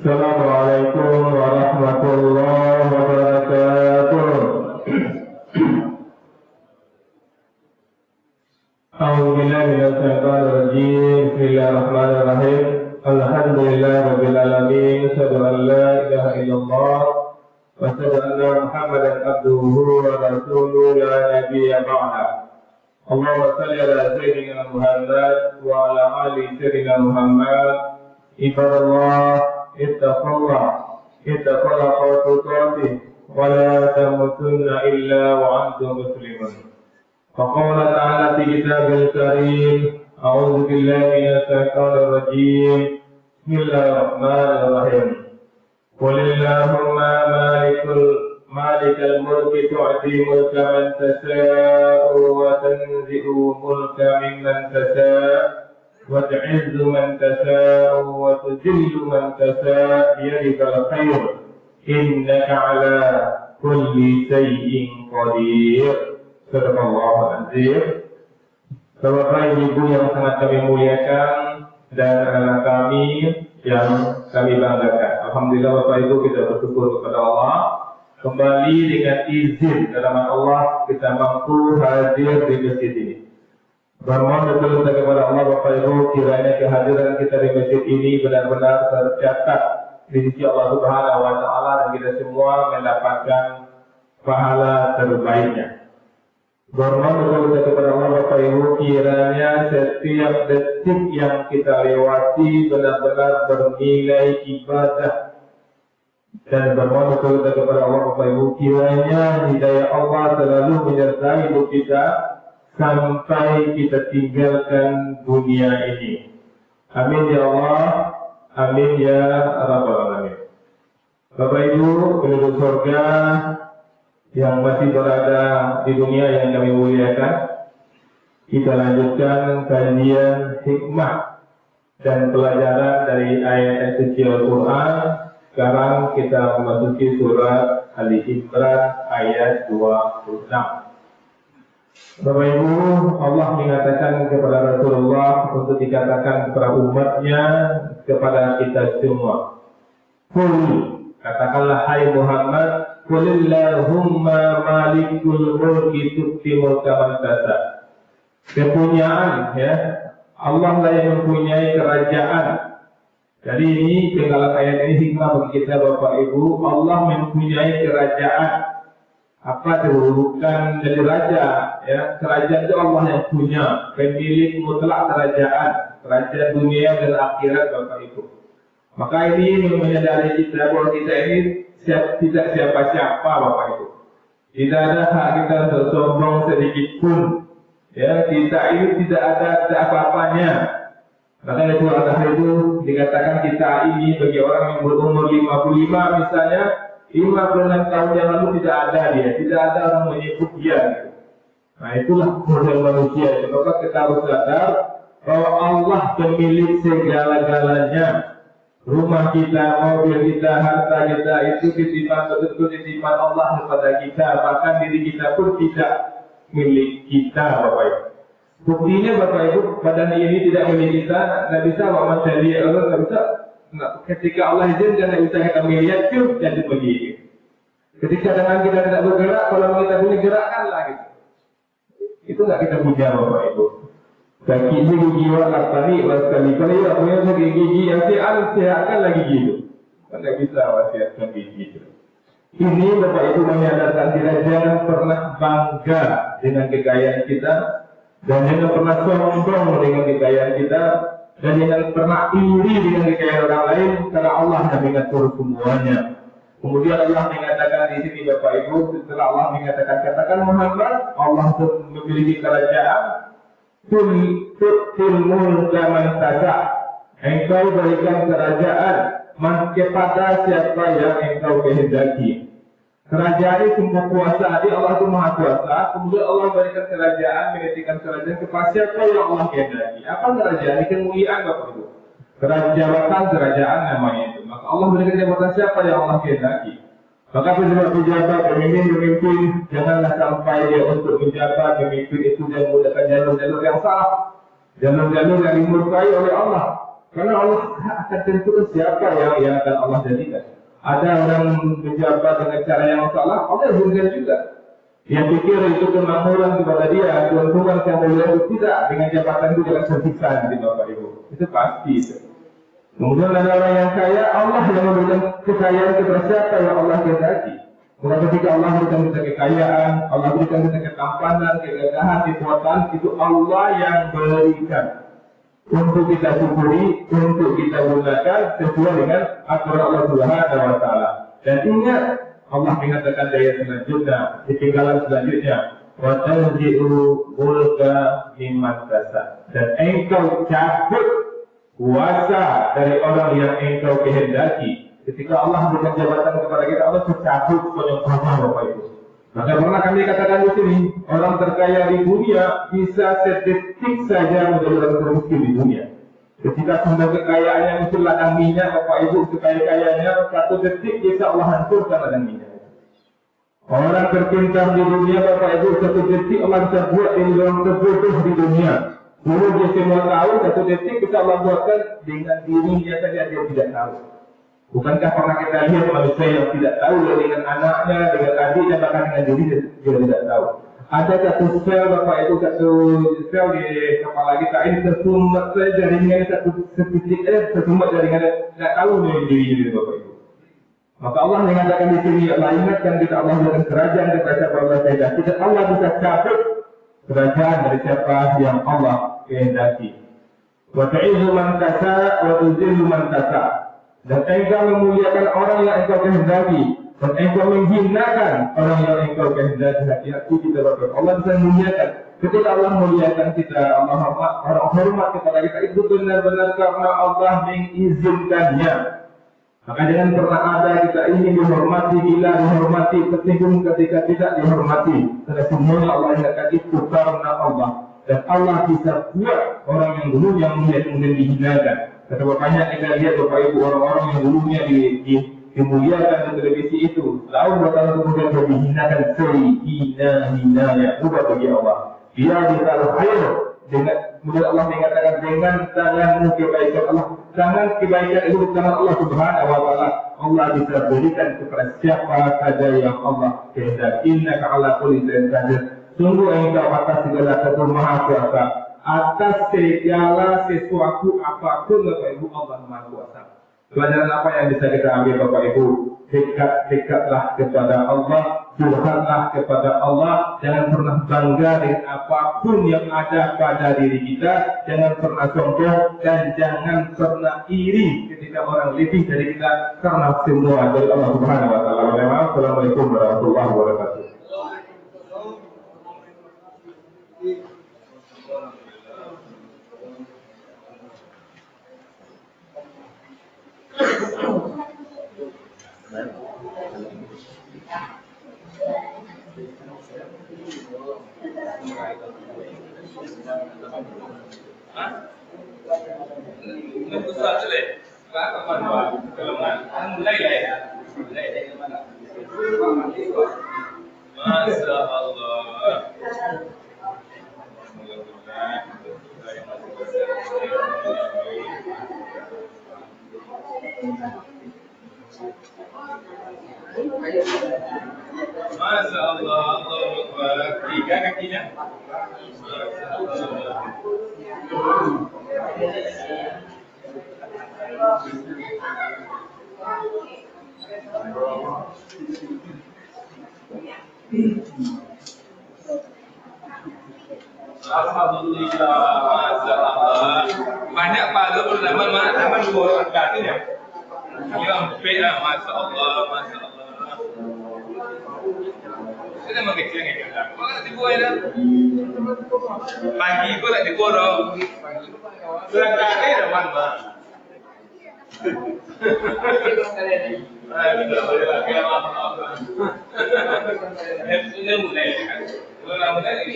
Assalamualaikum warahmatullahi wabarakatuh. A'udzubillahi minasyaitonir rajim. Bismillahirrahmanirrahim. Alhamdulillahirabbil alamin. Asyhadu an la ilaha illallah wa asyhadu anna Muhammadan abduhu wa rasuluhu la nabiyya ba'da. Allahumma shalli ala sayyidina Muhammad wa ala ali sayyidina Muhammad. Ibadallah ittaqullah haqqa tuqatih wa la tamutunna illa wa antum muslimun. Faqala ta'ala fi kitabil karim, a'udzu billahi minasy syaithanir rajim. Bismillahirrahmanirrahim. Qul illahumma malikal mulki tu'ti mulka man tasha'u wa tanzi'u mulka mimman tasha'u wa tu'izzu man tasha'u wa tudhillu man tasha'u biyadikal khair innaka 'ala kulli shay'in qadir. Subhanallah azim. Bapak Ibu yang sangat kami muliakan dan anak kami yang kami banggakan. Alhamdulillah Bapak Ibu, kita bersyukur kepada Allah. Kembali dengan izin dan rahmat Allah kita mampu hadir di masjid ini. Bermohon betul kepada Allah Bapak Ibu, kiranya kehadiran kita di masjid ini benar-benar tercatat di sisi Allah Subhanahu wa taala dan kita semua mendapatkan pahala terbaiknya. Bermohon betul kepada Allah Bapak Ibu, kiranya setiap detik yang kita lewati benar-benar bernilai ibadah. Dan bermohon betul kepada Allah Bapak Ibu, kiranya hidayah Allah selalu menyertai hidup kita sampai kita tinggalkan dunia ini. Amin ya Allah, amin ya Rabbal Alamin. Bapak Ibu penduduk surga yang masih berada di dunia yang kami muliakan, kita lanjutkan kajian hikmah dan pelajaran dari ayat suci Al-Quran. Sekarang kita memasuki surat Ali Imran ayat 26. Bapak Ibu, Allah mengatakan kepada Rasulullah untuk dikatakan kepada umatnya, kepada kita semua. Qul, katakanlah hai Muhammad, qulillahumma malikul mulki tu'ti mulka man tasha. Kepunyaan, ya, Allah lah yang mempunyai kerajaan. Jadi ini penggalan ayat ini hikmah bagi kita Bapak Ibu. Allah mempunyai kerajaan. Apa itu? Bukan jadi raja, ya. Kerajaan itu Allah yang punya, pemilik mutlak kerajaan, kerajaan dunia dan akhirat Bapak Ibu. Maka ini menyadari kita bahwa kita ini tidak siapa-siapa Bapak Ibu. Tidak ada hak kita untuk sombong sedikit pun. Ya, kita ini tidak ada apa-apanya. Maka dari surah itu dikatakan kita ini bagi orang yang berumur 55 misalnya, 56 tahun yang lalu tidak ada dia, tidak ada orang menyebut dia. Gitu. Nah itulah model manusia. Maka kita harus sadar bahwa Allah pemilik segala-galanya. Rumah kita, mobil kita, harta kita itu titipan, betul-betul titipan Allah kepada kita. Bahkan diri kita pun tidak milik kita Bapak Ibu. Buktinya Bapak Ibu, badan ini tidak milik kita, tidak bisa Muhammad Syari Allah, tidak bisa. Nah, ketika Allah izinkan, tidak bisa kita melihat, jadi begini. Ketika dengan kita tidak bergerak, kalau kita punya gerakanlah gitu. Itu nggak kita punya Bapak Ibu. Kaki ini gigi warna tani, sekali kali ya punya gigi yang sehatkan lagi gitu. Kan nggak bisa wasiatkan gigi itu. Ini Bapak Ibu menyadarkan kita jangan pernah bangga dengan kekayaan kita. Dan jangan pernah sombong dengan kekayaan kita, dan jangan pernah iri dengan kekayaan orang lain, karena Allah yang mengatur semuanya. Kemudian Allah mengatakan di sini Bapak Ibu, setelah Allah mengatakan katakan Muhammad, Allah memiliki kerajaan, tu'til mulka man tasha. Engkau berikan kerajaan kepada siapa yang engkau kehendaki. Kerajaan itu semua kuasa, Allah itu maha kuasa. Kemudian Allah berikan kerajaan, menitipkan kerajaan kepada siapa yang Allah kehendaki. Apa kerajaan? Ini kemuliaan Bapak Ibu. Kerajaan, kerajaan namanya itu. Maka Allah berikan kepada siapa yang Allah kehendaki. Maka pejabat, pemimpin, janganlah sampai dia untuk menjabat, pemimpin itu dan menggunakan jalur-jalur yang salah, jalur-jalur yang dimurkai oleh Allah. Karena Allah akan tentukan siapa yang akan Allah jadikan. Ada orang menjabat dengan cara yang salah, Allah berikan juga. Dia pikir itu kemakmuran kepada dia, keuntungan kemuliaan itu tidak, dengan jabatan itu jangan tersisa nanti Bapak Ibu. Itu pasti itu. Kemudian ada orang yang kaya, Allah yang memberikan kekayaan kepada siapa yang Allah kehendaki. Maka ketika Allah berikan kita kekayaan, Allah berikan kita ketampanan, kegagahan, kekuatan, itu Allah yang berikan. Untuk kita syukuri, untuk kita gunakan sesuai dengan aturan Allah Subhanahu wa Ta'ala. Dan ingat, Allah mengatakan daya selanjutnya, ketinggalan selanjutnya, wa tanzi'u mulka mimman tasha. Dan engkau cabut kuasa dari orang yang engkau kehendaki. Ketika Allah memberikan jabatan kepada kita, Allah cabut penyempurnaan Bapak Ibu. Maka pernah kami katakan di sini, orang terkaya di dunia bisa sedetik saja menjadi orang termiskin di dunia. Ketika sumber kekayaannya itu ladang minyak, Bapak Ibu sekaya-kayanya, satu detik bisa Allah hancurkan ladang minyak. Orang terpintar di dunia, Bapak Ibu, satu detik Allah bisa buat di dalam terbodoh di dunia. Dulu dia semua tahu, satu detik bisa Allah buatkan dengan dirinya saja dia tidak tahu. Bukankah pernah kita lihat manusia yang tidak tahu dengan anaknya, dengan adiknya, bahkan dengan dirinya dia tidak tahu. Ada satu sel Bapak Ibu, satu sel di kepala kita ini tersumbat saja jaringannya satu titik tersumbat jaringannya, tidak tahu dirinya Bapak Ibu. Maka Allah mengatakan di sini, Allah ingatkan kita, Allah berikan kerajaan kepada siapa Allah kehendaki. Kita Allah bisa cabut kerajaan dari siapa yang Allah kehendaki. Wa ta'izzu man tasha wa tuzillu man tasha. Dan engkau memuliakan orang yang engkau kehendaki, dan engkau menghinakan orang yang engkau kehendaki. Hati-hati kita Bapak. Allah bisa memuliakan. Ketika Allah memuliakan kita, Allah hormat kepada kita, itu benar-benar karena Allah mengizinkannya. Maka jangan pernah ada kita ingin dihormati, gila dihormati, tersinggung ketika tidak dihormati. Karena semuanya Allah ingatkan itu karena Allah. Dan Allah bisa buat orang yang dulu yang mulia kemudian dihinakan. Kata bapaknya kita lihat Bapak Ibu, orang-orang yang dulunya dimuliakan di televisi itu, tahun bertahun kemudian dia dihinakan sehina-hinanya. Ubah bagi Allah. Dia ditaruh air dengan, kemudian Allah mengatakan dengan tanganmu kebaikan Allah, tangan kebaikan itu tangan Allah Subhanahu wa Ta'ala. Allah bisa berikan kepada siapa saja yang Allah kehendaki. Innaka ala kulli shay'in qadir. Sungguh engkau atas segala sesuatu maha kuasa, atas segala sesuatu apapun Bapak Ibu, Allah maha kuasa. Pelajaran apa yang bisa kita ambil Bapak Ibu? Dekatlah kepada Allah, curhatlah kepada Allah. Jangan pernah bangga dengan apapun yang ada pada diri kita. Jangan pernah sombong dan jangan pernah iri ketika orang lebih dari kita, karena semua dari Allah Subhanahu wa Ta'ala. Assalamualaikum warahmatullahi wabarakatuh. Masya Allah. Masya Allah, Allahu Akbar. Tiga kakinya. Masya Allah. Alhamdulillah, Masya Allah. Banyak pahala berdaman, mana dua kakinya. Yang PA, Masya Allah, Masya Allah. Kita memang kecil nggak kan? Kok nggak dibuat ya? Pagi kok nggak diborong. Berangkatnya ada mana? Ini mulai kan? Kalau mulai